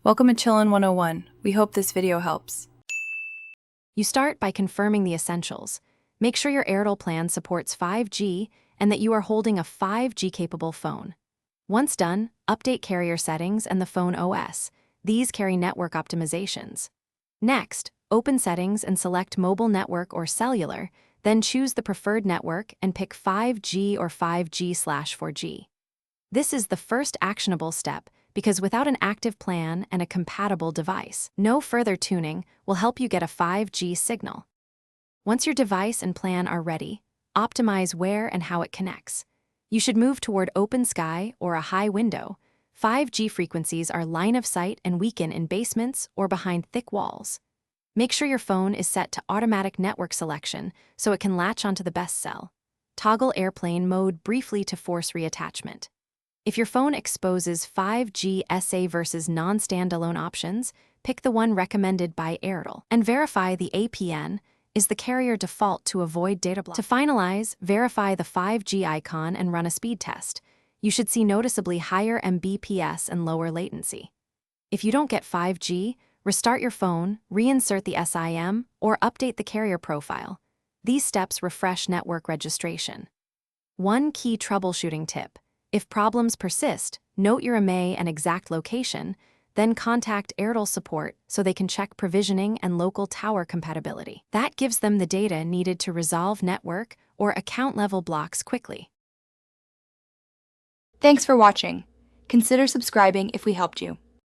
Welcome to Chillin' 101. We hope this video helps. You start by confirming the essentials. Make sure your Airtel plan supports 5G and that you are holding a 5G-capable phone. Once done, update carrier settings and the phone OS. These carry network optimizations. Next, open settings and select mobile network or cellular, then choose the preferred network and pick 5G or 5G/4G. This is the first actionable step because without an active plan and a compatible device, no further tuning will help you get a 5G signal. Once your device and plan are ready, optimize where and how it connects. You should move toward open sky or a high window. 5G frequencies are line of sight and weaken in basements or behind thick walls. Make sure your phone is set to automatic network selection so it can latch onto the best cell. Toggle airplane mode briefly to force reattachment. If your phone exposes 5G SA versus non-standalone options, pick the one recommended by Airtel and verify the APN is the carrier default to avoid data block. To finalize, verify the 5G icon and run a speed test. You should see noticeably higher Mbps and lower latency. If you don't get 5G, restart your phone, reinsert the SIM, or update the carrier profile. These steps refresh network registration. One key troubleshooting tip. If problems persist, note your IMEI and exact location, then contact Airtel support so they can check provisioning and local tower compatibility. That gives them the data needed to resolve network or account-level blocks quickly. Thanks for watching. Consider subscribing if we helped you.